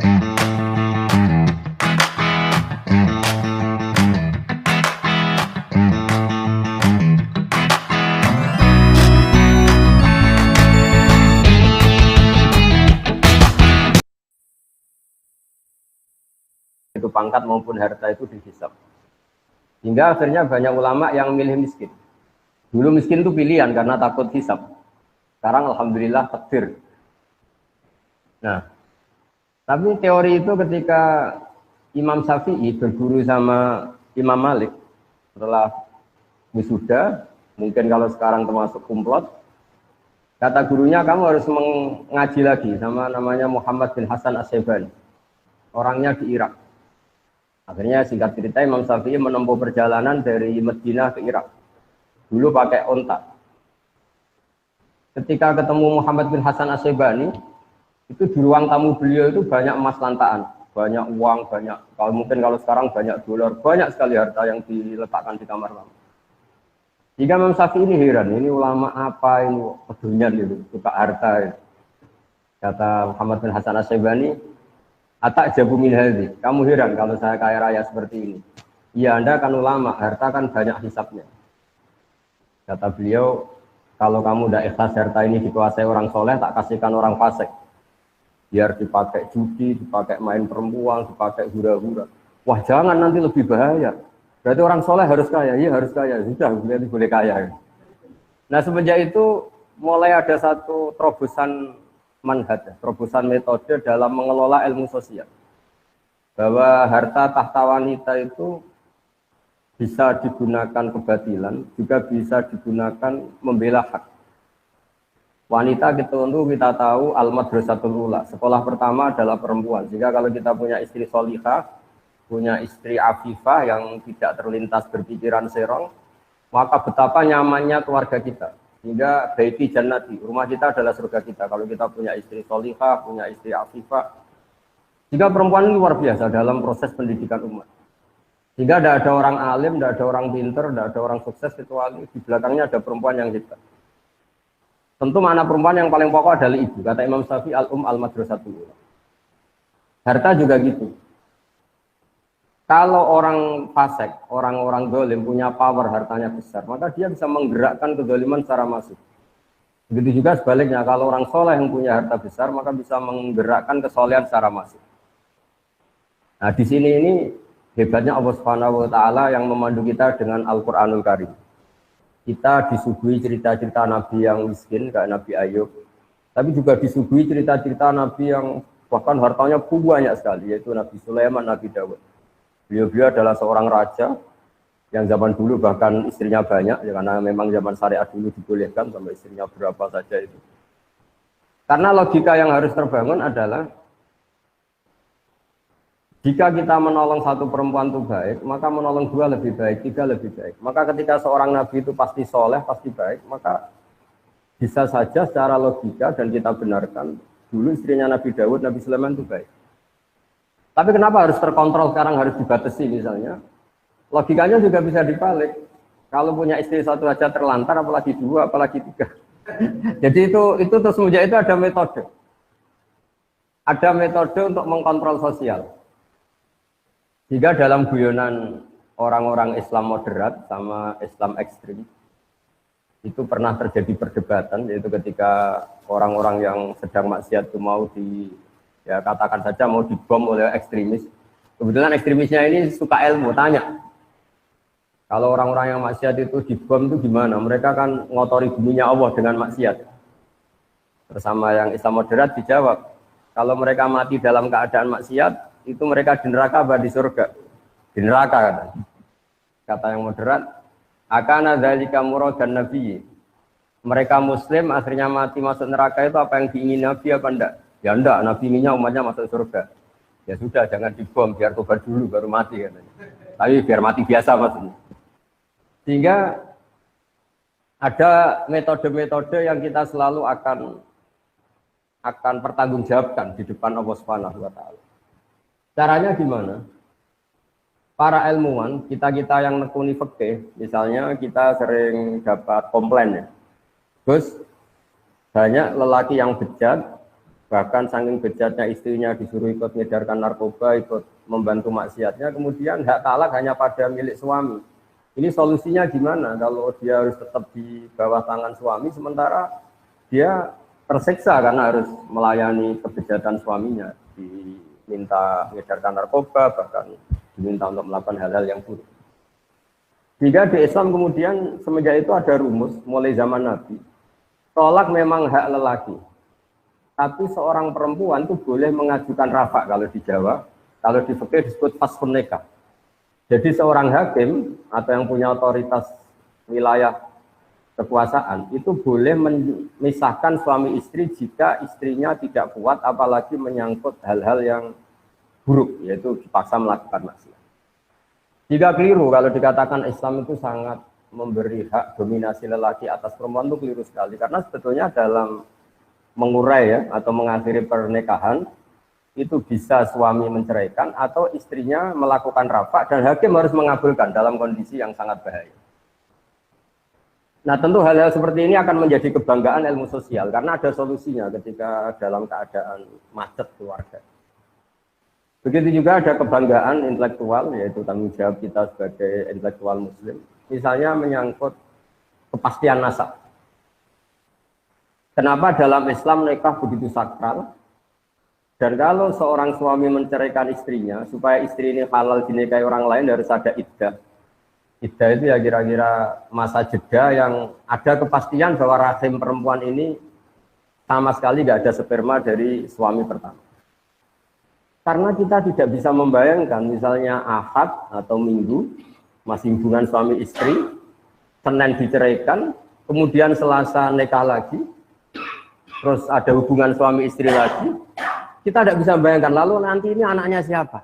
Itu pangkat maupun harta itu dihisab. Hingga akhirnya banyak ulama yang milih miskin. Dulu miskin itu pilihan karena takut hisab. Sekarang alhamdulillah takdir. Nah, tapi teori itu ketika Imam Syafi'i berguru sama Imam Malik setelah wisuda, mungkin kalau sekarang termasuk kumplot, kata gurunya kamu harus mengaji lagi sama namanya Muhammad bin Hasan As-Syaibani. Orangnya di Irak. Akhirnya singkat cerita Imam Syafi'i menempuh perjalanan dari Madinah ke Irak. Dulu pakai onta. Ketika ketemu Muhammad bin Hasan As-Syaibani, itu di ruang tamu beliau itu banyak emas lantaan, banyak uang, banyak, kalau mungkin kalau sekarang banyak dolar, banyak sekali harta yang diletakkan di kamar tamu. Jika Imam Syafi'i ini heran, ini ulama apa ini pedulinya gitu, suka harta. Ya. Kata Muhammad bin Hasan As-Syaibani, atak jabu min hadzi. Kamu heran kalau saya kaya raya seperti ini. Iya, Anda kan ulama, harta kan banyak hisapnya. Kata beliau, kalau kamu udah ikhlas harta ini dikuasai orang soleh, tak kasihkan orang fasik. Biar dipakai judi, dipakai main perempuan, dipakai hura-hura. Wah, jangan, nanti lebih bahaya. Berarti orang soleh harus kaya, iya harus kaya. Sudah, berarti boleh kaya. Nah, semenjak itu mulai ada satu terobosan manhaj, terobosan metode dalam mengelola ilmu sosial. Bahwa harta tahta wanita itu bisa digunakan kebatilan, juga bisa digunakan membela hak. Wanita kita tahu al-madrasatul ula. Sekolah pertama adalah perempuan. Jika kalau kita punya istri solihah, punya istri afifah yang tidak terlintas berpikiran serong, maka betapa nyamannya keluarga kita. Hingga baiti jannati, rumah kita adalah surga kita. Kalau kita punya istri solihah, punya istri afifah. Jika perempuan ini luar biasa dalam proses pendidikan umat. Jika tidak ada orang alim, tidak ada orang pinter, tidak ada orang sukses, kecuali di belakangnya ada perempuan yang hebat. Tentu makna perempuan yang paling pokok adalah ibu. Kata Imam Syafi'i al-madrasatul ula. Harta juga gitu. Kalau orang fasik, orang-orang zalim punya power, hartanya besar, maka dia bisa menggerakkan kezaliman secara masif. Begitu juga sebaliknya, kalau orang soleh yang punya harta besar, maka bisa menggerakkan kesolehan secara masif. Nah, di sini ini hebatnya Allah Subhanahu wa taala yang memandu kita dengan Al-Qur'anul Karim. Kita disuguhi cerita-cerita nabi yang miskin kayak Nabi Ayub, tapi juga disuguhi cerita-cerita nabi yang bahkan hartanya banyak sekali, yaitu Nabi Sulaiman, Nabi Dawud. Beliau adalah seorang raja yang zaman dulu bahkan istrinya banyak, ya, karena memang zaman syariat dulu dibolehkan sampai istrinya berapa saja itu. Karena logika yang harus terbangun adalah jika kita menolong satu perempuan itu baik, maka menolong dua lebih baik, tiga lebih baik. Maka ketika seorang nabi itu pasti soleh, pasti baik, maka bisa saja secara logika dan kita benarkan dulu istrinya Nabi Dawud, Nabi Sulaiman itu baik. Tapi kenapa harus terkontrol sekarang, harus dibatasi misalnya? Logikanya juga bisa dibalik. Kalau punya istri satu aja terlantar, apalagi dua, apalagi tiga. Jadi itu terus semenjak itu ada metode. Ada metode untuk mengkontrol sosial. Jika dalam guyonan orang-orang Islam moderat sama Islam ekstrim, itu pernah terjadi perdebatan, yaitu ketika orang-orang yang sedang maksiat itu mau ya katakan saja mau dibom oleh ekstremis. Kebetulan ekstremisnya ini suka ilmu, tanya. Kalau orang-orang yang maksiat itu dibom itu gimana? Mereka kan ngotori buminya Allah dengan maksiat. Bersama yang Islam moderat dijawab, kalau mereka mati dalam keadaan maksiat, itu mereka di neraka apa di surga? Di neraka kata. Kata yang moderat, akana dzalika muradan nabi. Mereka muslim akhirnya mati masuk neraka itu apa yang diingini Nabi apa enggak? Ya enggak, Nabi inginnya umatnya masuk surga. Ya sudah, jangan dibom, biar tobat dulu baru mati katanya. Tapi biar mati biasa maksudnya. Sehingga ada metode-metode yang kita selalu akan pertanggungjawabkan di depan Allah Subhanahu wa taala. Caranya gimana? Para ilmuwan, kita yang nekuni fikih, misalnya kita sering dapat komplain ya. Terus banyak lelaki yang bejat, bahkan saking bejatnya istrinya disuruh ikut mengedarkan narkoba, ikut membantu maksiatnya, kemudian hak talak hanya pada milik suami. Ini solusinya gimana kalau dia harus tetap di bawah tangan suami, sementara dia tersiksa karena harus melayani kebejatan suaminya, diminta mengedarkan narkoba, bahkan diminta untuk melakukan hal-hal yang buruk. Sehingga di Islam kemudian semenjak itu ada rumus mulai zaman Nabi, tolak memang hak lelaki. Tapi seorang perempuan itu boleh mengajukan rafa kalau di Jawa, kalau di fikih disebut faskhun nikah. Jadi seorang hakim atau yang punya otoritas wilayah kekuasaan itu boleh memisahkan suami istri jika istrinya tidak kuat, apalagi menyangkut hal-hal yang buruk, yaitu dipaksa melakukan maksiat. Jika keliru kalau dikatakan Islam itu sangat memberi hak dominasi lelaki atas perempuan, itu keliru sekali, karena sebetulnya dalam mengurai ya atau mengakhiri pernikahan itu bisa suami menceraikan atau istrinya melakukan rafa dan hakim harus mengabulkan dalam kondisi yang sangat bahaya. Nah, tentu hal-hal seperti ini akan menjadi kebanggaan ilmu sosial karena ada solusinya ketika dalam keadaan macet keluarga. Begitu juga ada kebanggaan intelektual, yaitu tanggung jawab kita sebagai intelektual muslim, misalnya menyangkut kepastian nasab. Kenapa dalam Islam nikah begitu sakral? Dan kalau seorang suami menceraikan istrinya, supaya istri ini halal dinikahi orang lain harus ada iddah. Iddah itu ya kira-kira masa jeda yang ada kepastian bahwa rahim perempuan ini sama sekali nggak ada sperma dari suami pertama. Karena kita tidak bisa membayangkan misalnya Ahad atau Minggu masih hubungan suami istri, Senin diceraikan, kemudian Selasa nikah lagi, terus ada hubungan suami istri lagi, kita tidak bisa bayangkan, lalu nanti ini anaknya siapa?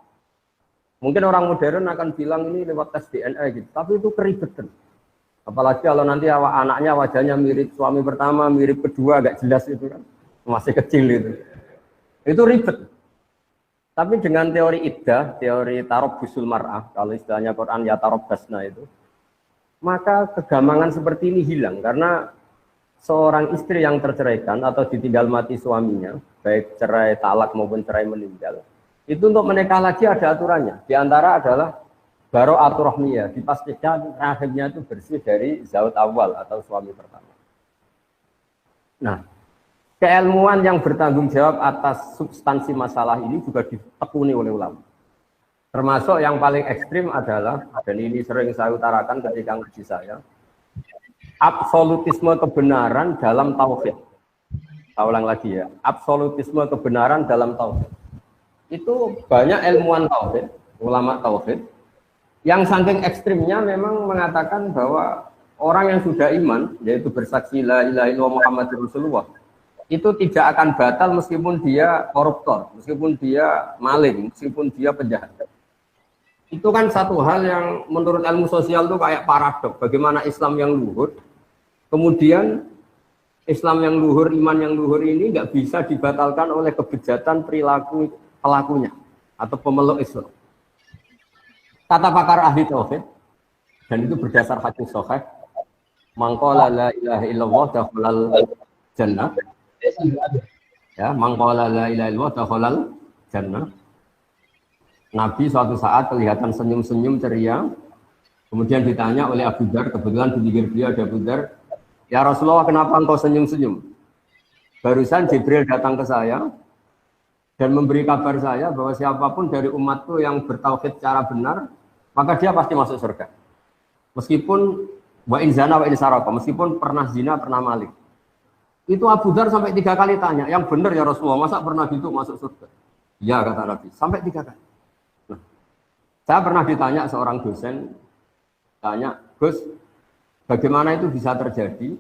Mungkin orang modern akan bilang ini lewat tes DNA gitu, tapi itu keribetan. Apalagi kalau nanti anaknya wajahnya mirip suami pertama, mirip kedua, agak jelas itu kan, masih kecil itu. Itu ribet. Tapi dengan teori iddah, teori tarabbusul mar'ah, kalau istilahnya Quran ya tarabbasna itu, maka kegamangan seperti ini hilang, karena seorang istri yang terceraikan atau ditinggal mati suaminya, baik cerai talak maupun cerai meninggal, itu untuk menikah lagi ada aturannya. Di antara adalah baro'atur rahmiyah, dipastikan rahimnya itu bersih dari zaut awal atau suami pertama. Nah, keilmuan yang bertanggung jawab atas substansi masalah ini juga ditekuni oleh ulama. Termasuk yang paling ekstrim adalah, dan ini sering saya utarakan ketika ngaji saya, absolutisme kebenaran dalam tauhid. Saya ulang lagi ya, absolutisme kebenaran dalam tauhid. Itu banyak ilmuwan tauhid, ulama tauhid, yang saking ekstrimnya memang mengatakan bahwa orang yang sudah iman, yaitu bersaksi la ilaha illallah Muhammadur Rasulullah, itu tidak akan batal meskipun dia koruptor, meskipun dia maling, meskipun dia penjahat. Itu kan satu hal yang menurut ilmu sosial itu kayak paradok. Bagaimana Islam yang luhur, kemudian Islam yang luhur, iman yang luhur ini nggak bisa dibatalkan oleh kebejatan perilaku pelakunya atau pemeluk Islam. Kata pakar ahli tauhid, dan itu berdasar hadis sahih, mangqala la ilaha illallah dakhalal jannah. Ya, mangqala la ilaha illallah dakhalal jannah. Nabi suatu saat kelihatan senyum-senyum ceria, kemudian ditanya oleh Abu Dzar, kebetulan di pinggir beliau ada Abu Dzar, ya Rasulullah, kenapa engkau senyum-senyum? Barusan Jibril datang ke saya dan memberi kabar saya bahwa siapapun dari umatku yang bertauhid secara benar, maka dia pasti masuk surga. Meskipun wa in zana wa in saraka, meskipun pernah zina, pernah maling. Itu Abu Dzar sampai 3 kali tanya, yang benar ya Rasulullah, masa pernah gitu masuk surga? Ya, kata Nabi, sampai 3 kali. Saya pernah ditanya seorang dosen, tanya, Gus, bagaimana itu bisa terjadi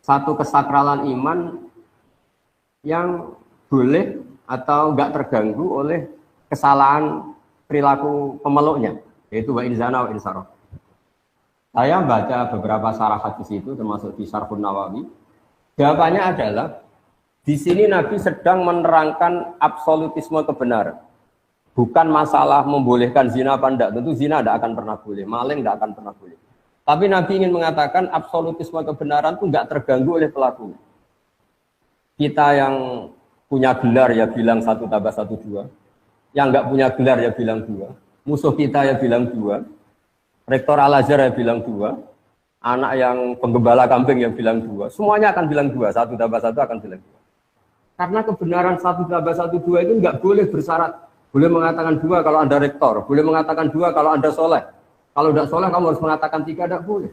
satu kesakralan iman yang boleh atau enggak terganggu oleh kesalahan perilaku pemeluknya, yaitu wa in zana wa in saraq. Saya baca beberapa syarah hadis itu, termasuk di Syarhun Nawawi. Jawabannya adalah, di sini Nabi sedang menerangkan absolutisme kebenaran. Bukan masalah membolehkan zina apa enggak, tentu zina tidak akan pernah boleh, maling tidak akan pernah boleh. Tapi Nabi ingin mengatakan absolutisme kebenaran itu enggak terganggu oleh pelakunya. Kita yang punya gelar ya bilang 1 tambah 1 2. Yang nggak punya gelar ya bilang 2. Musuh kita ya bilang 2. Rektor Al-Azhar ya bilang 2. Anak yang penggembala kambing ya bilang 2. Semuanya akan bilang 2. 1 tambah 1 akan bilang 2. Karena kebenaran 1 tambah 1 2 itu nggak boleh bersyarat. Boleh mengatakan 2 kalau Anda rektor. Boleh mengatakan 2 kalau Anda soleh. Kalau tidak soleh kamu harus mengatakan 3, tidak boleh.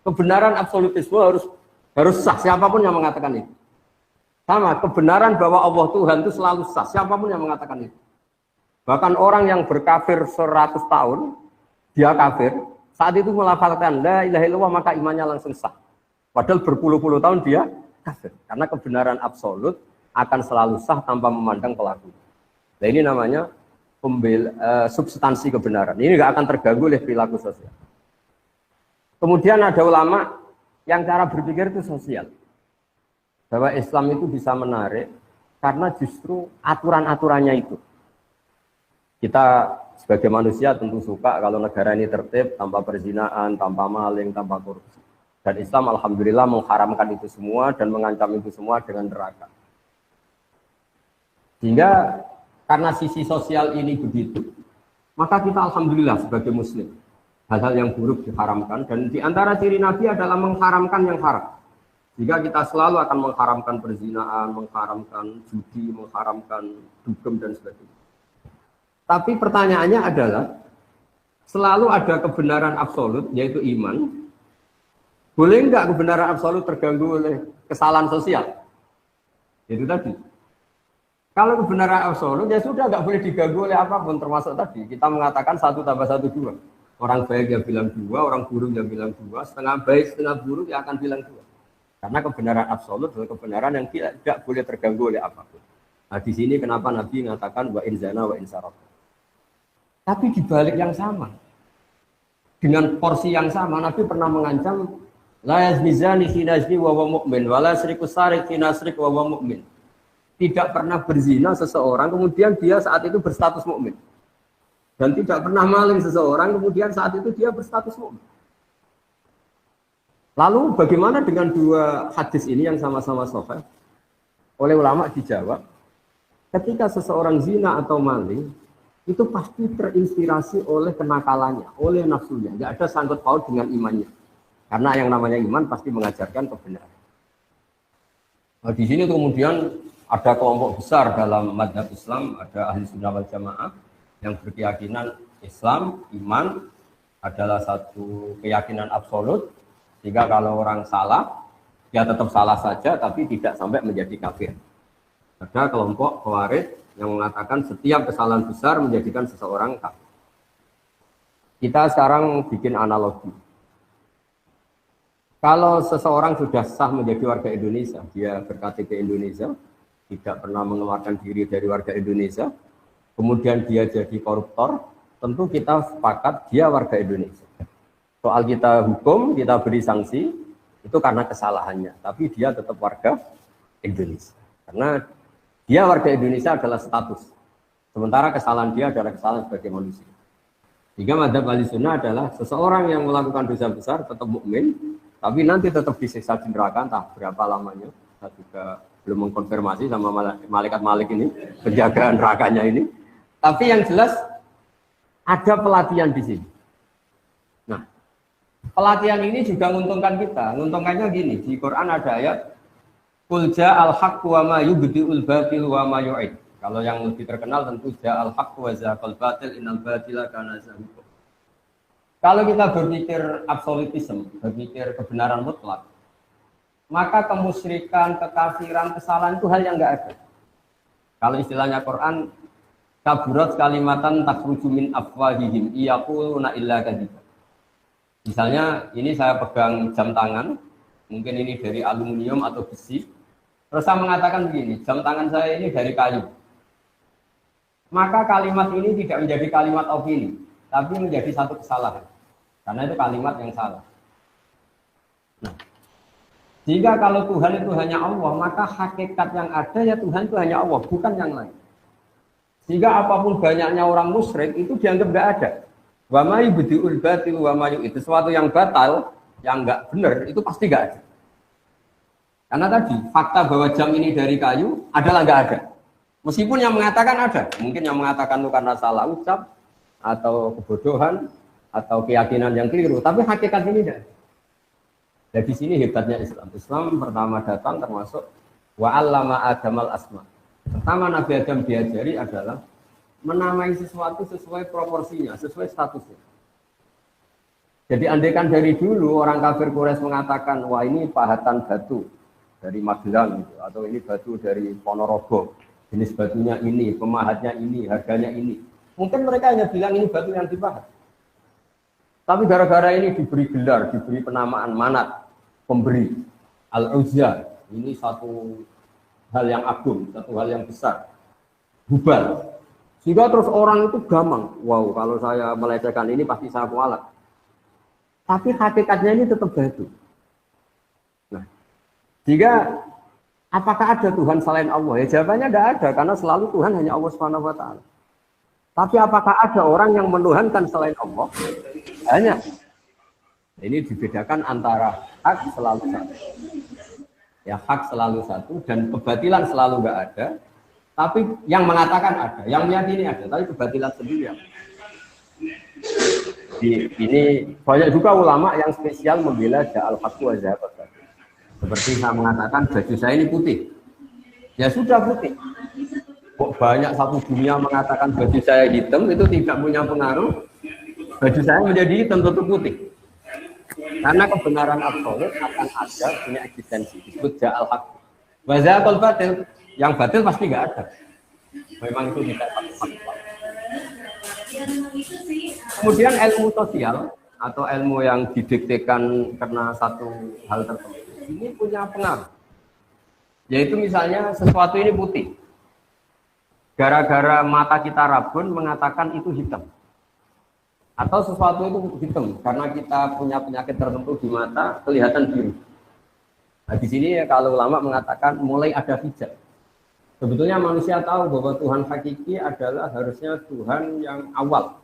Kebenaran absolutisme harus sah. Siapapun yang mengatakan itu. Sama, kebenaran bahwa Allah Tuhan itu selalu sah. Siapapun yang mengatakan itu. Bahkan orang yang berkafir 100 tahun, dia kafir, saat itu melafalkan la ilaha illallah maka imannya langsung sah. Padahal berpuluh-puluh tahun dia kafir. Karena kebenaran absolut akan selalu sah tanpa memandang pelaku. Nah ini namanya substansi kebenaran. Ini nggak akan terganggu oleh perilaku sosial. Kemudian ada ulama yang cara berpikir itu sosial. Bahwa Islam itu bisa menarik karena justru aturan-aturannya itu. Kita sebagai manusia tentu suka kalau negara ini tertib, tanpa perzinaan, tanpa maling, tanpa korupsi. Dan Islam alhamdulillah mengharamkan itu semua dan mengancam itu semua dengan neraka. Sehingga karena sisi sosial ini begitu, maka kita alhamdulillah sebagai muslim. Hal-hal yang buruk diharamkan dan di antara ciri Nabi adalah mengharamkan yang haram. Jika kita selalu akan mengharamkan perzinaan, mengharamkan judi, mengharamkan dugem dan sebagainya. Tapi pertanyaannya adalah selalu ada kebenaran absolut yaitu iman. Boleh enggak kebenaran absolut terganggu oleh kesalahan sosial? Itu tadi. Kalau kebenaran absolut ya sudah enggak boleh diganggu oleh apapun termasuk tadi kita mengatakan 1 tambah 1 2. Orang baik ya bilang 2, orang buruk ya bilang 2, setengah baik setengah buruk ya akan bilang 2. Karena kebenaran absolut adalah kebenaran yang tidak boleh terganggu oleh apapun. Nah, di sini kenapa Nabi mengatakan wa in zana wa in saraq. Tapi di balik yang sama, dengan porsi yang sama, Nabi pernah mengancam la yazni zani hina yazni wa huwa mu'min, wa la yasriqu sariq hina yasriq wa huwa mu'min. Tidak pernah berzina seseorang, kemudian dia saat itu berstatus mukmin. Dan tidak pernah maling seseorang, kemudian saat itu dia berstatus mukmin. Lalu bagaimana dengan dua hadis ini yang sama-sama sahih? Oleh ulama dijawab, ketika seseorang zina atau maling, itu pasti terinspirasi oleh kenakalannya, oleh nafsunya. Tidak ada sangkut paut dengan imannya. Karena yang namanya iman pasti mengajarkan kebenaran. Nah, di sini kemudian ada kelompok besar dalam mazhab Islam, ada ahli sunnah wal jamaah yang berkeyakinan Islam, iman adalah satu keyakinan absolut. Sehingga kalau orang salah, dia tetap salah saja, tapi tidak sampai menjadi kafir. Ada kelompok Khawarij yang mengatakan setiap kesalahan besar menjadikan seseorang kafir. Kita sekarang bikin analogi. Kalau seseorang sudah sah menjadi warga Indonesia, dia berKTP Indonesia, tidak pernah mengeluarkan diri dari warga Indonesia, kemudian dia jadi koruptor, tentu kita sepakat dia warga Indonesia. Soal kita hukum, kita beri sanksi, itu karena kesalahannya, tapi dia tetap warga Indonesia. Karena dia warga Indonesia adalah status. Sementara kesalahan dia adalah kesalahan sebagai manusia. Sehingga mazhab Ahlussunnah adalah seseorang yang melakukan dosa besar tetap mukmin, tapi nanti tetap disiksa di neraka entah berapa lamanya. Saya juga belum mengkonfirmasi sama malaikat Malik ini, penjaga nerakanya ini. Tapi yang jelas ada pelatihan di sini. Nah, pelatihan ini juga menguntungkan kita. Menguntungkannya gini, di Quran ada ayat Qul ja'al haqqu wa ma yubdi'ul batil wa ma yu'id. Kalau yang lebih terkenal tentu ja'al haqqu wa zaqal batil innal batila kana zahuqa. Kalau kita berpikir absolutisme, berpikir kebenaran mutlak, maka kemusyrikan, kekafiran, kesalahan itu hal yang enggak ada. Kalau istilahnya Quran, kaburat kalimatan takhruju min afwahihim iyaquluna illa kadziba. Misalnya ini saya pegang jam tangan, mungkin ini dari aluminium atau besi. Terus saya mengatakan begini, jam tangan saya ini dari kayu. Maka kalimat ini tidak menjadi kalimat opini, tapi menjadi satu kesalahan. Karena itu kalimat yang salah. Nah, jika kalau Tuhan itu hanya Allah, maka hakikat yang ada ya Tuhan itu hanya Allah, bukan yang lain. Sehingga apapun banyaknya orang musyrik itu dianggap tidak ada. Wa ma yubdi'ul batil wa ma yu'id. Sesuatu yang batal, yang enggak benar, itu pasti enggak ada. Karena tadi fakta bahwa jam ini dari kayu adalah nggak ada. Meskipun yang mengatakan ada, mungkin yang mengatakan itu karena salah ucap atau kebodohan atau keyakinan yang keliru, tapi hakikat ini tidak. Dan di sini hebatnya Islam. Islam pertama datang termasuk wa 'allama Adamal asma. Pertama Nabi Adam diajari adalah menamai sesuatu sesuai proporsinya, sesuai statusnya. Jadi andaikan dari dulu orang kafir Quraisy mengatakan, wah ini pahatan batu dari Magelang gitu, atau ini batu dari Ponorogo, jenis batunya ini, pemahatnya ini, harganya ini. Mungkin mereka hanya bilang ini batu yang dipahat. Tapi gara-gara ini diberi gelar, diberi penamaan Manat, pemberi, Al-Uzza, ini satu hal yang agung, satu hal yang besar, Hubal. Sehingga terus orang itu gampang, wow kalau saya melecehkan ini pasti saya kualat. Tapi hakikatnya ini tetap batu. Nah, jika apakah ada Tuhan selain Allah? Ya jawabannya tidak ada, karena selalu Tuhan hanya Allah Subhanahu wa Ta'ala. Tapi apakah ada orang yang menuhankan selain Allah? Hanya. Ini dibedakan antara hak selalu satu. Ya hak selalu satu dan kebatilan selalu nggak ada. Tapi yang mengatakan ada, yang meyakini ada, tapi kebatilan sendiri. Ini banyak juga ulama yang spesial membela ja'al haqqu wa zahaqal batil. Seperti saya mengatakan baju saya ini putih. Ya sudah putih. Kok banyak satu dunia mengatakan baju saya hitam, itu tidak punya pengaruh. Baju saya menjadi hitam tetap putih. Karena kebenaran absolut akan ada punya eksistensi. Disebut ja'al haqqu wa zahaqal batil. Yang batil pasti nggak ada. Memang itu tidak fakta. Kemudian ilmu sosial atau ilmu yang didiktekan karena satu hal tertentu ini punya pengaruh. Yaitu misalnya sesuatu ini putih. Gara-gara mata kita rabun mengatakan itu hitam. Atau sesuatu itu hitam karena kita punya penyakit tertentu di mata kelihatan biru. Nah, di sini ya, kalau ulama mengatakan mulai ada hijab. Sebetulnya manusia tahu bahwa Tuhan hakiki adalah harusnya Tuhan yang awal.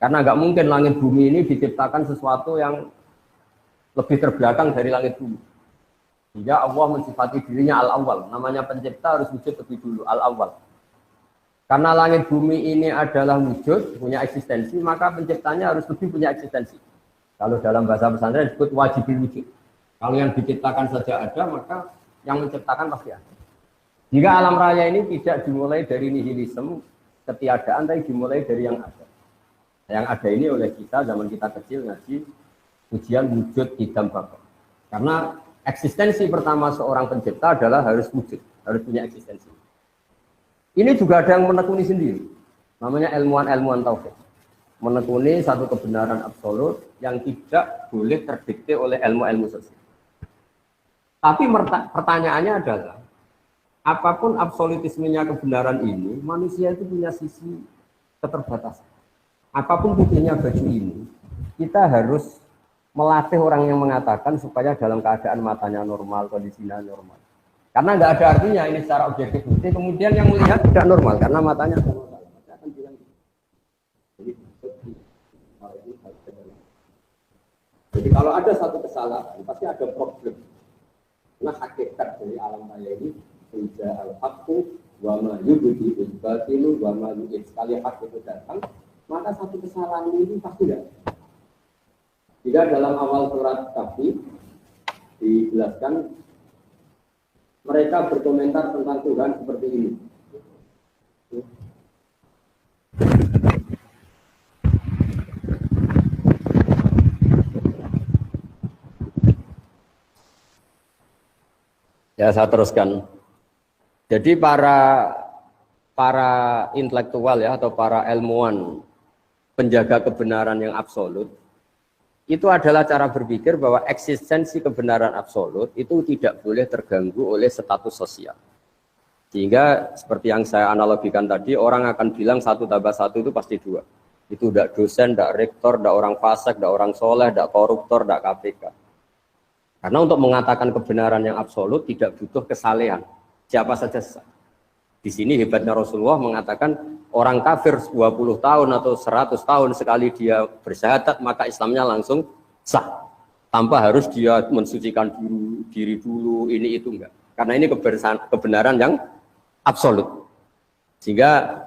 Karena nggak mungkin langit bumi ini diciptakan sesuatu yang lebih terbelakang dari langit bumi. Sehingga Allah mensifati dirinya al-awwal. Namanya pencipta harus wujud lebih dulu, al-awwal. Karena langit bumi ini adalah wujud, punya eksistensi, maka penciptanya harus lebih punya eksistensi. Kalau dalam bahasa pesantren disebut wajibul wujud. Kalau yang diciptakan saja ada, maka yang menciptakan pasti ada. Jika alam raya ini tidak dimulai dari nihilisme, ketiadaan, tapi dimulai dari yang ada. Yang ada ini oleh kita, zaman kita kecil ngaji, ujian wujud hitam bakar. Karena eksistensi pertama seorang pencipta adalah harus wujud, harus punya eksistensi. Ini juga ada yang menekuni sendiri, namanya ilmuwan-ilmuwan tauhid. Menekuni satu kebenaran absolut yang tidak boleh terdikte oleh ilmu-ilmu sosial. Tapi pertanyaannya adalah, apapun absolutismenya kebenaran ini, manusia itu punya sisi keterbatasan. Apapun putihnya baju ini, kita harus melatih orang yang mengatakan supaya dalam keadaan matanya normal, kondisinya normal. Karena nggak ada artinya ini secara objektif. Kemudian yang melihat tidak normal karena matanya normal. Jadi kalau ada satu kesalahan, pasti ada problem. Nah hakikat dari alam raya ini Ija al-haqqu wa ma yubdi al-batilu wa ma yu'id. Sekali hak itu datang, maka satu kesalahan ini pasti ada. Jika dalam awal surat Kahfi dijelaskan, mereka berkomentar tentang Tuhan seperti ini. Ya, saya teruskan. Jadi para intelektual ya atau para ilmuwan penjaga kebenaran yang absolut itu adalah cara berpikir bahwa eksistensi kebenaran absolut itu tidak boleh terganggu oleh status sosial. Sehingga seperti yang saya analogikan tadi, orang akan bilang 1 tambah 1 itu pasti 2. Itu tidak dosen, tidak rektor, tidak orang fasik, tidak orang soleh, tidak koruptor, tidak KPK. Karena untuk mengatakan kebenaran yang absolut tidak butuh kesalehan. Siapa saja sah. Di sini hebatnya Rasulullah mengatakan orang kafir 20 tahun atau 100 tahun sekali dia bersyahadat maka Islamnya langsung sah. tanpa harus dia mensucikan diri dulu, ini itu enggak. Karena ini kebenaran yang absolut. Sehingga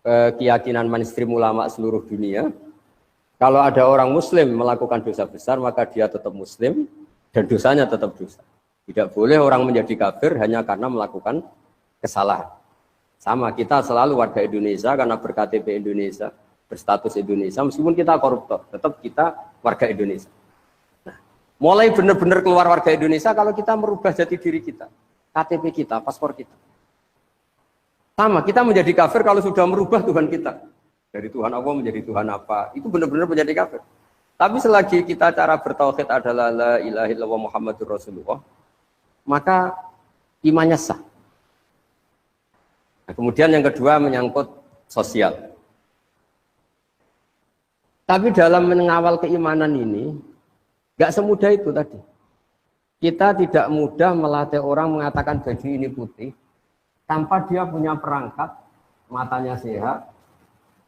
keyakinan mainstream ulama seluruh dunia, kalau ada orang muslim melakukan dosa besar, maka dia tetap muslim dan dosanya tetap dosa. Tidak boleh orang menjadi kafir hanya karena melakukan kesalahan. Sama, kita selalu warga Indonesia karena ber-KTP Indonesia, berstatus Indonesia, meskipun kita koruptor, tetap kita warga Indonesia. Nah, mulai benar-benar keluar warga Indonesia kalau kita merubah jati diri kita, KTP kita, paspor kita. Sama, kita menjadi kafir kalau sudah merubah Tuhan kita. Dari Tuhan Allah menjadi Tuhan apa, itu benar-benar menjadi kafir. Tapi selagi kita cara bertauhid adalah la ilaha illallah Muhammadur Rasulullah, maka imannya sah. Nah, kemudian yang kedua menyangkut sosial. Tapi dalam mengawal keimanan ini, nggak semudah itu tadi. Kita tidak mudah melatih orang mengatakan baju ini putih, tanpa dia punya perangkat, matanya sehat,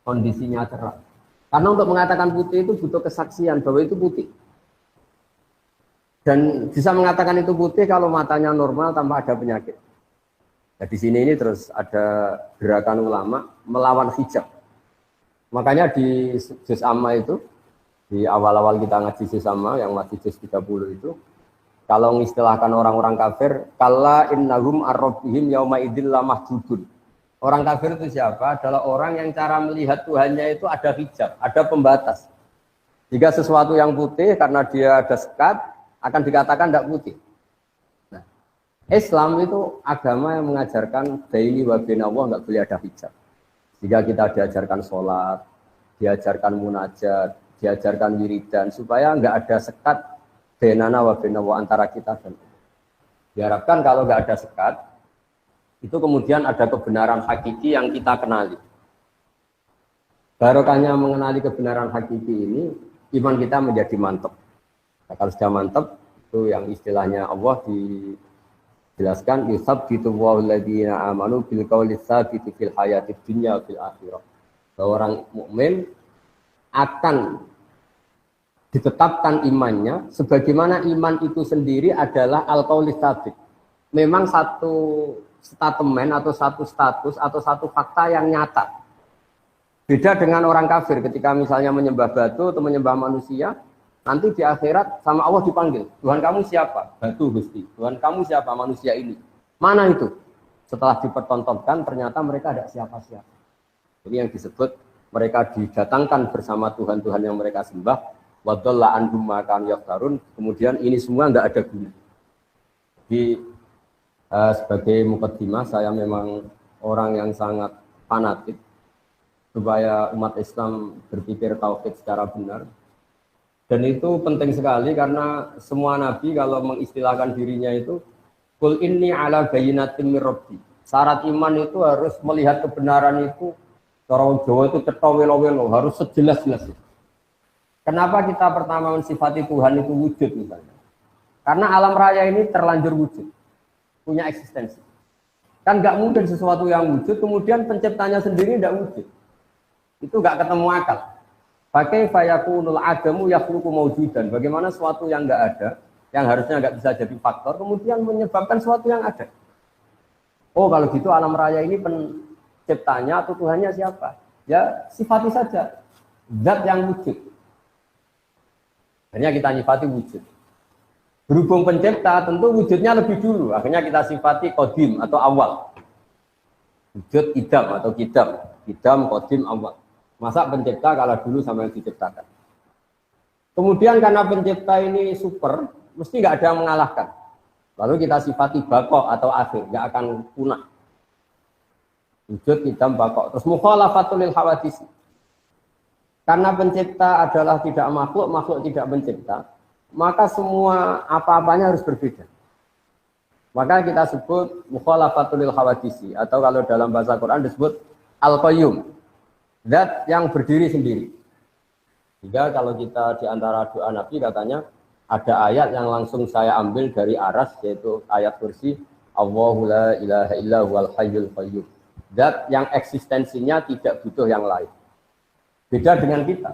kondisinya cerah. Karena untuk mengatakan putih itu butuh kesaksian bahwa itu putih. Dan bisa mengatakan itu putih kalau matanya normal tanpa ada penyakit. Nah, di sini ini terus ada gerakan ulama melawan hijab. Makanya di juz amma itu, di awal-awal kita ngaji juz amma yang masih juz 30 itu, kalau mengistilahkan orang-orang kafir, kalla innahum ar-rabbihim yauma idzil lamahjubun. Orang kafir itu siapa? Adalah orang yang cara melihat Tuhannya itu ada hijab, ada pembatas. Jika sesuatu yang putih karena dia ada sekat, akan dikatakan tidak putih. Nah, Islam itu agama yang mengajarkan baini wa baina Allah nggak boleh ada hijab. Jika kita diajarkan sholat, diajarkan munajat, diajarkan wiridan, supaya nggak ada sekat bainana wa baina Allah antara kita dan Allah. Diharapkan kalau nggak ada sekat, itu kemudian ada kebenaran hakiki yang kita kenali. Barokahnya mengenali kebenaran hakiki ini, iman kita menjadi mantap. Nah, kalau sudah mantap, itu yang istilahnya Allah dijelaskan, yusabbitu Allahu alladziina aamanu bil qawli tsabiti fil hayatid dunya fil akhirah. Bahwa orang mukmin akan ditetapkan imannya sebagaimana iman itu sendiri adalah al-qauli tsabit. Memang satu statement atau satu status atau satu fakta yang nyata. Beda dengan orang kafir ketika misalnya menyembah batu atau menyembah manusia, nanti di akhirat sama Allah dipanggil, Tuhan kamu siapa? Batu Gusti. Tuhan kamu siapa? Manusia ini. Mana itu? Setelah dipertontonkan ternyata mereka ada siapa-siapa. Ini yang disebut mereka didatangkan bersama Tuhan-Tuhan yang mereka sembah. Wadalla anhum ma kanu yaftarun. Kemudian ini semua enggak ada guna. Di sebagai mukaddimah, saya memang orang yang sangat fanatik supaya umat Islam berpikir tauhid secara benar. Dan itu penting sekali karena semua nabi kalau mengistilahkan dirinya itu qul inni ala bayyinatin mir rabbi. Syarat iman itu harus melihat kebenaran itu, orang Jawa itu cetha welo-welo, harus sejelas-jelasnya. Kenapa kita pertama mensifati Tuhan itu wujud misalnya? Karena alam raya ini terlanjur wujud, punya eksistensi. Kan nggak mungkin sesuatu yang wujud kemudian penciptanya sendiri tidak wujud. Itu nggak ketemu akal. Pakai fayakunul adamu yakhluqu mawjudan. Bagaimana sesuatu yang nggak ada, yang harusnya nggak bisa jadi faktor, kemudian menyebabkan sesuatu yang ada. Oh kalau gitu alam raya ini penciptanya atau Tuhannya siapa? Ya sifati saja zat yang wujud. Akhirnya kita nyifati wujud. Berhubung pencipta tentu wujudnya lebih dulu. Akhirnya kita sifati qadim atau awal. Wujud idam atau kidam. Kidam, qadim, awal. Masa pencipta kalah dulu sama yang diciptakan. Kemudian karena pencipta ini super, mesti nggak ada yang mengalahkan. Lalu kita sifati baqo atau akhir, nggak akan punah. Wujud idam baqo. Terus mukhalafatul lil hawadisi. Karena pencipta adalah tidak makhluk, makhluk tidak pencipta, maka semua apa-apanya harus berbeda. Maka kita sebut mukhalafatul lil hawadisi, atau kalau dalam bahasa Quran disebut al-qayyum, zat yang berdiri sendiri. Jika kalau kita di antara doa Nabi katanya ada ayat yang langsung saya ambil dari Aras, yaitu ayat kursi Allahu la ilaha illa huwal hayyul qayyum. Zat yang eksistensinya tidak butuh yang lain. Beda dengan kita.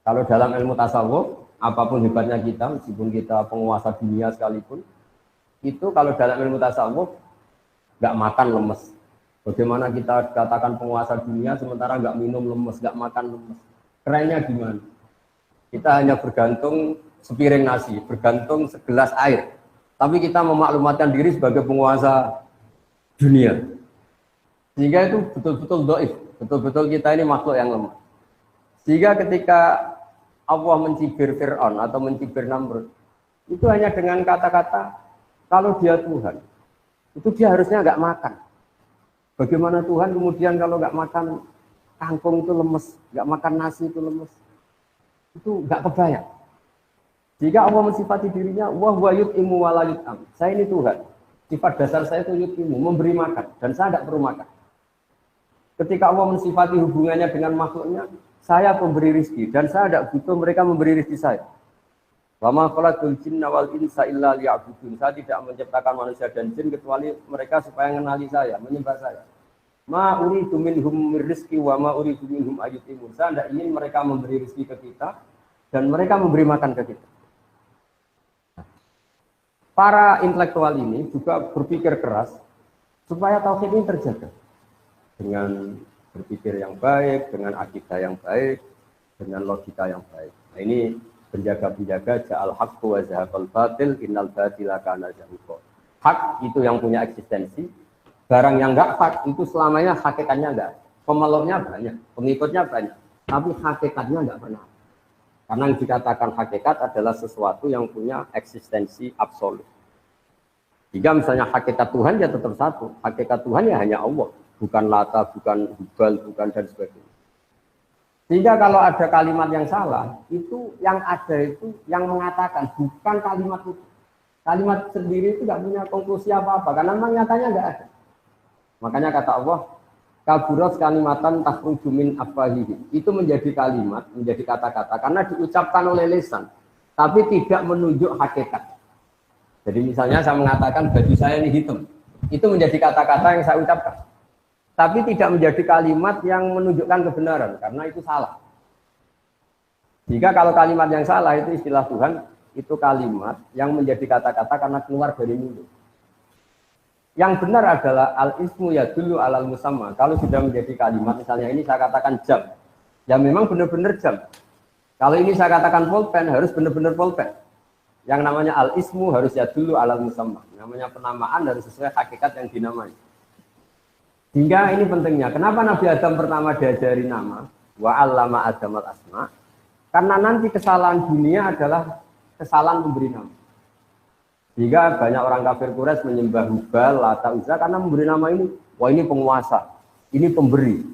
Kalau dalam ilmu tasawuf, apapun hebatnya kita, meskipun kita penguasa dunia sekalipun, itu kalau dalam ilmu tasawuf nggak makan lemes. Bagaimana kita katakan penguasa dunia sementara nggak minum lemes, nggak makan lemes? Kerennya gimana? Kita hanya bergantung sepiring nasi, bergantung segelas air. Tapi kita memaklumatkan diri sebagai penguasa dunia. Sehingga itu betul-betul doif, betul-betul kita ini makhluk yang lemah. Sehingga ketika Allah mencibir Fir'aun atau mencibir Namrud, itu hanya dengan kata-kata, kalau dia Tuhan, itu dia harusnya nggak makan. Bagaimana Tuhan kemudian kalau nggak makan kangkung itu lemes, nggak makan nasi itu lemes, itu nggak kebayang. Jika Allah mensifati dirinya, wa huwa yut'imu wa la yut'am. Saya ini Tuhan. Sifat dasar saya itu yut'imu, memberi makan, dan saya nggak perlu makan. Ketika Allah mensifati hubungannya dengan makhluknya, saya pemberi rizki, dan saya tidak butuh mereka memberi rizki saya. Wa ma khalaqtul jinna wal insa illa liya'budun. Saya tidak menciptakan manusia dan jin kecuali mereka supaya mengenali saya, menyembah saya. Ma uridu minhum rizki wa ma uridu minhum ayyutimun. Saya tidak ingin mereka memberi rizki ke kita dan mereka memberi makan ke kita. Para intelektual ini juga berpikir keras supaya tauhid ini terjaga dengan berpikir yang baik, dengan akidah yang baik, dengan logika yang baik. Nah, ini penjaga-penjaga ja'al haqqu wa zahaqal batil innal batila kana zahuqa. Hak itu yang punya eksistensi, barang yang enggak hak itu selamanya hakikatnya enggak. Pemeluknya banyak, pengikutnya banyak, tapi hakikatnya enggak pernah. Karena yang dikatakan hakikat adalah sesuatu yang punya eksistensi absolut. Jika misalnya hakikat Tuhan ya tetap satu, hakikat Tuhan ya hanya Allah, bukan Lata, bukan Hubal, bukan dan sebagainya. Sehingga kalau ada kalimat yang salah, itu yang ada itu yang mengatakan, bukan kalimat itu. Kalimat sendiri itu nggak punya konklusi apa-apa, karena memang nyatanya nggak ada. Makanya kata Allah, kaburat kalimatan takhruju min afwahihi. Itu menjadi kalimat, menjadi kata-kata, karena diucapkan oleh lisan, tapi tidak menunjuk hakikat. Jadi misalnya saya mengatakan baju saya ini hitam, itu menjadi kata-kata yang saya ucapkan. Tapi tidak menjadi kalimat yang menunjukkan kebenaran, karena itu salah. Jika kalau kalimat yang salah itu istilah Tuhan, itu kalimat yang menjadi kata-kata karena keluar dari mulut. Yang benar adalah al-ismu yadullu alal musamma. Kalau sudah menjadi kalimat, misalnya ini saya katakan jam, ya memang benar-benar jam. Kalau ini saya katakan pulpen, harus benar-benar pulpen. Yang namanya al-ismu harus yadullu alal musamma. Namanya penamaan harus sesuai hakikat yang dinamai. Hingga ini pentingnya, kenapa Nabi Adam pertama diajari nama, wa 'allama Adamal asma? Karena nanti kesalahan dunia adalah kesalahan memberi nama. Jika banyak orang kafir Quraisy menyembah Hubal, Lata, Uzza karena memberi nama ini, wah ini penguasa, ini pemberi.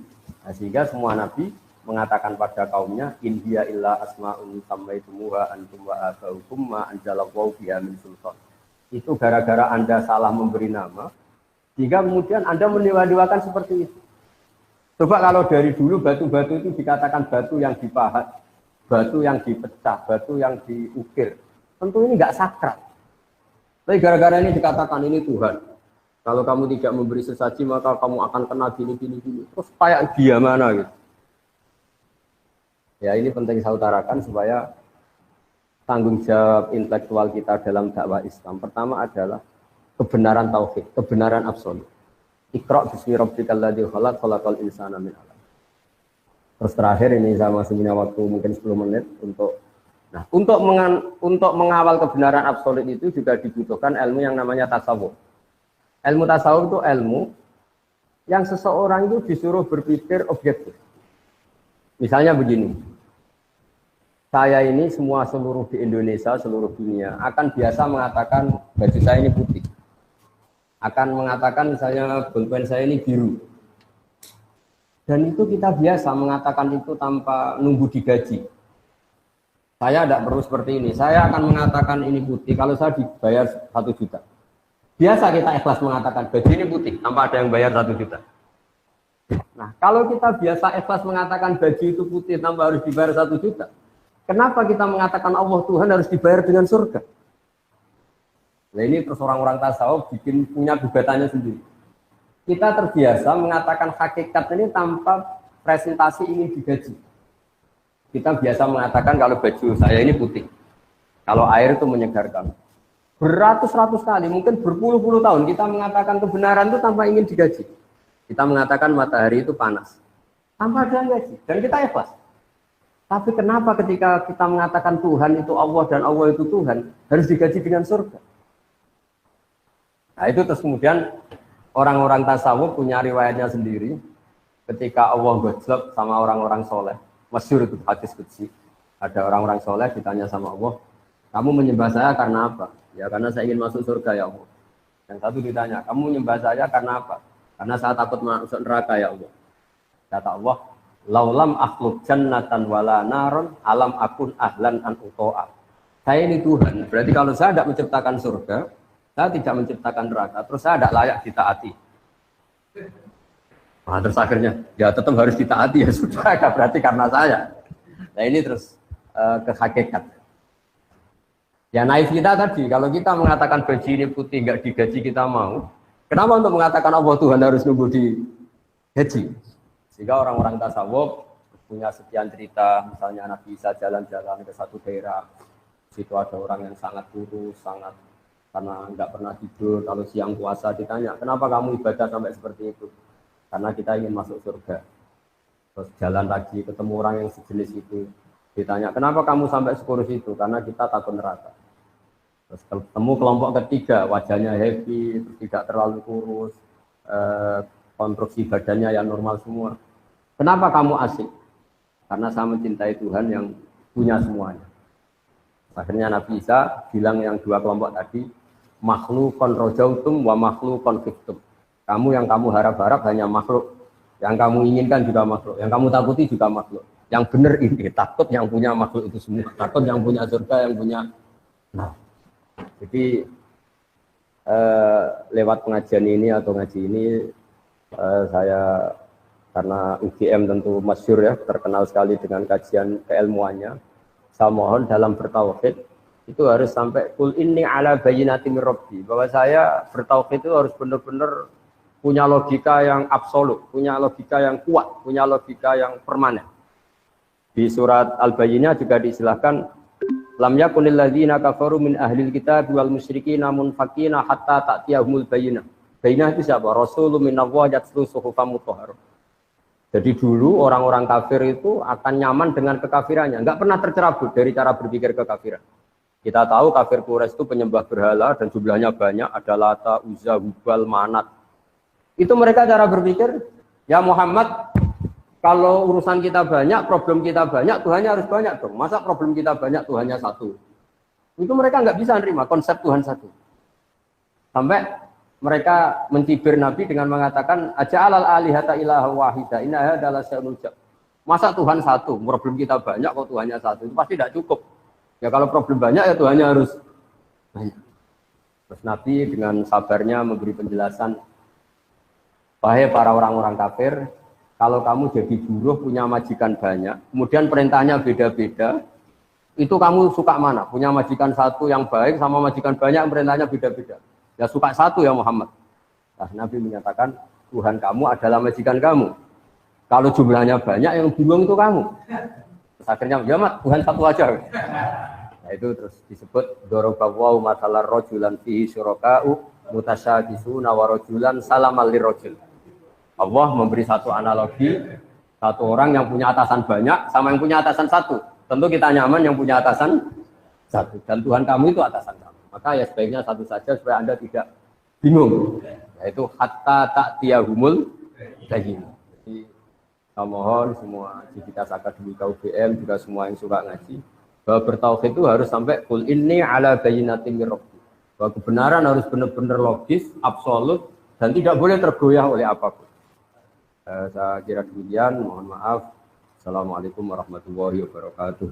Nah, sehingga semua Nabi mengatakan pada kaumnya, in hiya illa asma'un sammaitumuha antum wa abaukum ma anzalallahu biha min sultan. Itu gara-gara Anda salah memberi nama, sehingga kemudian Anda mendewa-dewakan seperti itu. Coba kalau dari dulu batu-batu itu dikatakan batu yang dipahat, batu yang dipecah, batu yang diukir. Tentu ini nggak sakral. Tapi gara-gara ini dikatakan ini Tuhan. Kalau kamu tidak memberi sesaji maka kamu akan kena gini. Terus kayak dia mana gitu. Ya ini penting saya utarakan supaya tanggung jawab intelektual kita dalam dakwah Islam. Pertama adalah kebenaran tauhid, kebenaran absolut. Iqra' bismi rabbikal ladzi khalaq, khalaqal insana min 'alaq. Terus terakhir ini saya masih punya waktu mungkin 10 menit untuk mengawal kebenaran absolut itu juga dibutuhkan ilmu yang namanya tasawuf. Ilmu tasawuf itu ilmu yang seseorang itu disuruh berpikir objektif. Misalnya begini, saya ini seluruh di Indonesia, seluruh dunia akan biasa mengatakan baju saya ini putih. Akan mengatakan misalnya bolpen saya ini biru. Dan itu kita biasa mengatakan itu tanpa nunggu digaji. Saya tidak perlu seperti ini. Saya akan mengatakan ini putih kalau saya dibayar 1 juta. Biasa kita ikhlas mengatakan baju ini putih tanpa ada yang bayar 1 juta. Nah, kalau kita biasa ikhlas mengatakan baju itu putih tanpa harus dibayar 1 juta. Kenapa kita mengatakan Allah Tuhan harus dibayar dengan surga? Nah ini terus orang-orang tasawuf bikin punya gugatannya sendiri. Kita terbiasa mengatakan hakikat ini tanpa presentasi ingin digaji. Kita biasa mengatakan kalau baju saya ini putih. Kalau air itu menyegarkan. Beratus-ratus kali, mungkin berpuluh-puluh tahun kita mengatakan kebenaran itu tanpa ingin digaji. Kita mengatakan matahari itu panas. Tanpa ada gaji. Dan kita ikhlas. Tapi kenapa ketika kita mengatakan Tuhan itu Allah dan Allah itu Tuhan, harus digaji dengan surga? Nah itu terus kemudian orang-orang tasawuf punya riwayatnya sendiri. Ketika Allah gojlok sama orang-orang soleh. Masyhur itu hadis qudsi. Ada orang-orang soleh ditanya sama Allah, kamu menyembah saya karena apa? Ya karena saya ingin masuk surga ya Allah. Yang satu ditanya, kamu menyembah saya karena apa? Karena saya takut masuk neraka ya Allah. Kata Allah, laulam akhluk jannatan wala naron alam akun ahlan an uto'a. Saya ini Tuhan, berarti kalau saya tidak menciptakan surga, saya tidak menciptakan neraka, terus saya tidak layak ditaati. Nah, terus akhirnya, ya tetap harus ditaati ya sudah, berarti karena saya. Nah ini terus ke hakikat. Ya naif kita tadi, kalau kita mengatakan baju ini putih, nggak digaji kita mau. Kenapa untuk mengatakan Allah Tuhan harus nunggu digaji? Sehingga orang-orang tasawuf punya sekian cerita, misalnya Nabi Isa jalan-jalan ke satu daerah, situ ada orang yang sangat kurus, sangat karena nggak pernah tidur, kalau siang puasa ditanya, kenapa kamu ibadah sampai seperti itu? Karena kita ingin masuk surga. Terus jalan lagi, ketemu orang yang sejenis itu, ditanya, kenapa kamu sampai sekurus itu? Karena kita takut neraka. Terus ketemu kelompok ketiga, wajahnya happy, tidak terlalu kurus, konstruksi badannya yang normal semua. Kenapa kamu asik? Karena saya mencintai Tuhan yang punya semuanya. Akhirnya Nabi Isa bilang yang dua kelompok tadi, makhlukon rojautum wa makhlukon fiktum. Kamu yang kamu harap-harap hanya makhluk, yang kamu inginkan juga makhluk, yang kamu takuti juga makhluk. Yang benar ini, takut yang punya makhluk itu semua, takut yang punya surga, yang punya. Nah, jadi lewat pengajian ini atau ngaji ini saya karena UGM tentu masyhur ya, terkenal sekali dengan kajian keilmuannya. Saya mohon dalam bertauhid itu harus sampai kul inni ala bayyinati mir rabbi, bahwa saya bertauhid itu harus benar-benar punya logika yang absolut, punya logika yang kuat, punya logika yang permanen. Di surat Al-Bayyinah juga diistilahkan lam yakunil ladzina kafaru min ahlil kitab wal musyrikin munfakina hatta ta'tiyahumul bayyinah. Bayyinah itu siapa? Rasulun minallahi yatlu suhufan mutahharah. Jadi dulu orang-orang kafir itu akan nyaman dengan kekafirannya, enggak pernah tercerabut dari cara berpikir kekafiran. Kita tahu kafir Quraisy itu penyembah berhala dan jumlahnya banyak, ada Lata, Uzza, Hubal, Manat. Itu mereka cara berpikir, ya Muhammad, kalau urusan kita banyak, problem kita banyak, Tuhannya harus banyak dong. Masa problem kita banyak, Tuhannya satu? Itu mereka nggak bisa nerima konsep Tuhan satu. Sampai mereka mencibir Nabi dengan mengatakan, aja'alal alihata ilaha wahida, inna adalah syai'un ujab. Masa Tuhan satu, problem kita banyak, kok Tuhannya satu? Itu pasti tidak cukup. Ya kalau problem banyak, ya Tuhannya harus banyak. Terus Nabi dengan sabarnya memberi penjelasan, wahai para orang-orang kafir, kalau kamu jadi buruh punya majikan banyak, kemudian perintahnya beda-beda, itu kamu suka mana? Punya majikan satu yang baik sama majikan banyak, perintahnya beda-beda. Ya suka satu ya Muhammad. Nah, Nabi menyatakan, Tuhan kamu adalah majikan kamu. Kalau jumlahnya banyak, yang bingung itu kamu. Terus akhirnya, ya mat, Tuhan satu aja. Nah itu terus disebut, Dorobawaw masalah rojulan fihi syuroka'u mutasyadisuna wa rojulan salamal lirrojul. Allah memberi satu analogi, satu orang yang punya atasan banyak sama yang punya atasan satu. Tentu kita nyaman yang punya atasan satu. Dan Tuhan kamu itu atasan kamu. Maka ya sebaiknya satu saja supaya Anda tidak bingung. Yaitu hatta ta'tiyahumul bayyinah. Jadi saya mohon semua Civitas Akademika UGM juga semua yang suka ngaji, bahwa bertauhid itu harus sampai kul inni ala bayyinatin mir rabbi. Bahwa kebenaran harus benar-benar logis, absolut, dan tidak boleh tergoyah oleh apapun. Saya kira demikian, mohon maaf. Assalamualaikum warahmatullahi wabarakatuh.